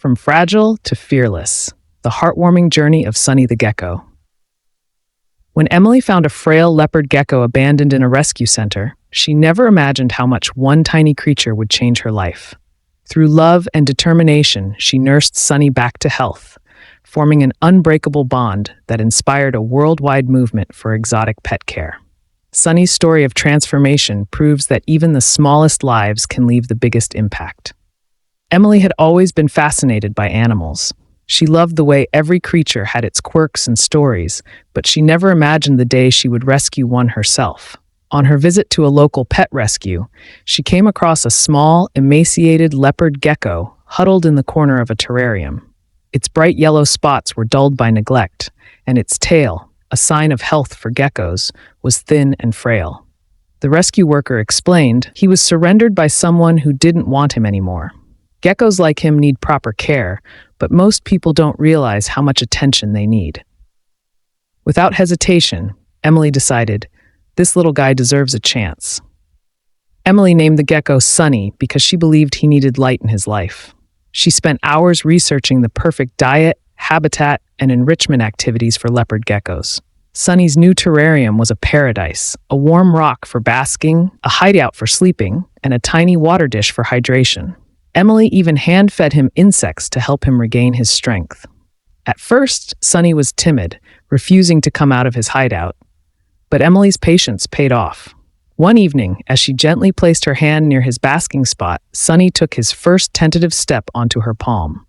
From fragile to fearless, the heartwarming journey of Sunny the gecko. When Emily found a frail leopard gecko abandoned in a rescue center, she never imagined how much one tiny creature would change her life. Through love and determination, she nursed Sunny back to health, forming an unbreakable bond that inspired a worldwide movement for exotic pet care. Sunny's story of transformation proves that even the smallest lives can leave the biggest impact. Emily had always been fascinated by animals. She loved the way every creature had its quirks and stories, but she never imagined the day she would rescue one herself. On her visit to a local pet rescue, she came across a small, emaciated leopard gecko huddled in the corner of a terrarium. Its bright yellow spots were dulled by neglect, and its tail, a sign of health for geckos, was thin and frail. The rescue worker explained he was surrendered by someone who didn't want him anymore. Geckos like him need proper care, but most people don't realize how much attention they need. Without hesitation, Emily decided, this little guy deserves a chance. Emily named the gecko Sunny because she believed he needed light in his life. She spent hours researching the perfect diet, habitat, and enrichment activities for leopard geckos. Sunny's new terrarium was a paradise, a warm rock for basking, a hideout for sleeping, and a tiny water dish for hydration. Emily even hand-fed him insects to help him regain his strength. At first, Sunny was timid, refusing to come out of his hideout. But Emily's patience paid off. One evening, as she gently placed her hand near his basking spot, Sunny took his first tentative step onto her palm.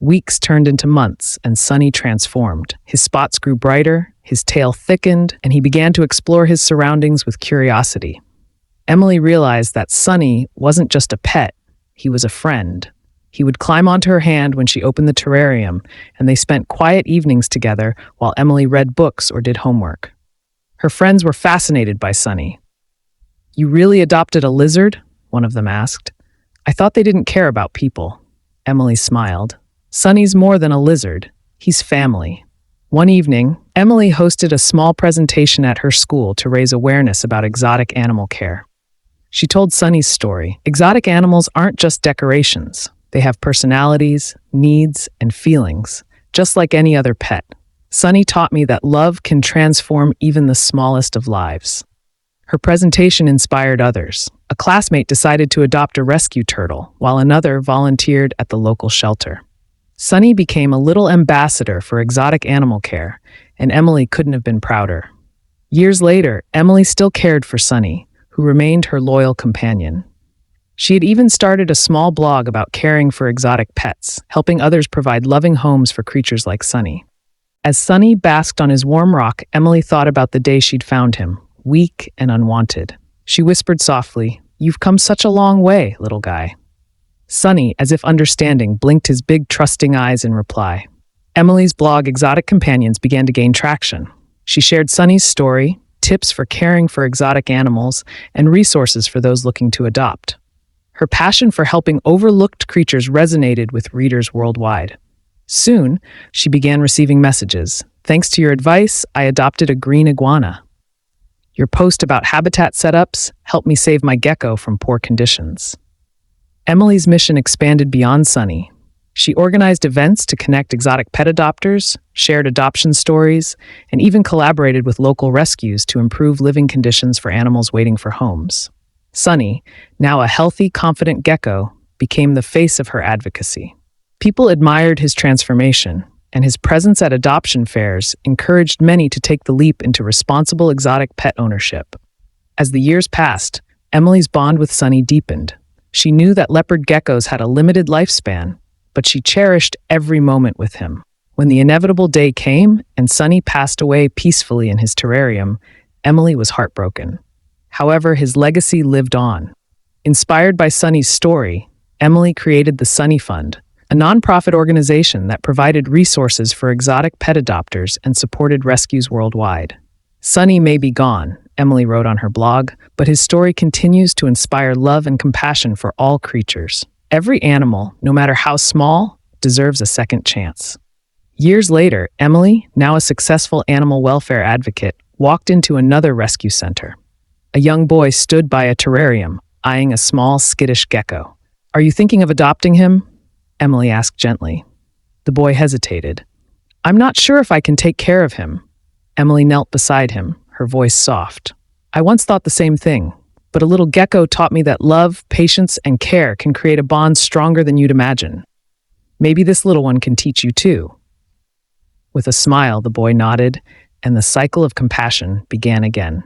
Weeks turned into months, and Sunny transformed. His spots grew brighter, his tail thickened, and he began to explore his surroundings with curiosity. Emily realized that Sunny wasn't just a pet, he was a friend. He would climb onto her hand when she opened the terrarium, and they spent quiet evenings together while Emily read books or did homework. Her friends were fascinated by Sunny. "You really adopted a lizard?" one of them asked. "I thought they didn't care about people." Emily smiled. "Sunny's more than a lizard. He's family." One evening, Emily hosted a small presentation at her school to raise awareness about exotic animal care. She told Sunny's story. Exotic animals aren't just decorations. They have personalities, needs, and feelings, just like any other pet. Sunny taught me that love can transform even the smallest of lives. Her presentation inspired others. A classmate decided to adopt a rescue turtle, while another volunteered at the local shelter. Sunny became a little ambassador for exotic animal care, and Emily couldn't have been prouder. Years later, Emily still cared for Sunny, who remained her loyal companion. She had even started a small blog about caring for exotic pets, helping others provide loving homes for creatures like Sunny. As Sunny basked on his warm rock, Emily thought about the day she'd found him, weak and unwanted. She whispered softly, "You've come such a long way, little guy." Sunny, as if understanding, blinked his big, trusting eyes in reply. Emily's blog, Exotic Companions, began to gain traction. She shared Sunny's story, tips for caring for exotic animals, and resources for those looking to adopt. Her passion for helping overlooked creatures resonated with readers worldwide. Soon, she began receiving messages. "Thanks to your advice, I adopted a green iguana. Your post about habitat setups helped me save my gecko from poor conditions." Emily's mission expanded beyond Sunny. She organized events to connect exotic pet adopters, shared adoption stories, and even collaborated with local rescues to improve living conditions for animals waiting for homes. Sunny, now a healthy, confident gecko, became the face of her advocacy. People admired his transformation, and his presence at adoption fairs encouraged many to take the leap into responsible exotic pet ownership. As the years passed, Emily's bond with Sunny deepened. She knew that leopard geckos had a limited lifespan, but she cherished every moment with him. When the inevitable day came and Sunny passed away peacefully in his terrarium, Emily was heartbroken. However, his legacy lived on. Inspired by Sunny's story, Emily created the Sunny Fund, a nonprofit organization that provided resources for exotic pet adopters and supported rescues worldwide. "Sunny may be gone," Emily wrote on her blog, "but his story continues to inspire love and compassion for all creatures. Every animal, no matter how small, deserves a second chance." Years later, Emily, now a successful animal welfare advocate, walked into another rescue center. A young boy stood by a terrarium, eyeing a small, skittish gecko. "Are you thinking of adopting him?" Emily asked gently. The boy hesitated. I'm not sure if I can take care of him. Emily knelt beside him, her voice soft. I once thought the same thing, but a little gecko taught me that love, patience, and care can create a bond stronger than you'd imagine. Maybe this little one can teach you too. With a smile, the boy nodded, and the cycle of compassion began again.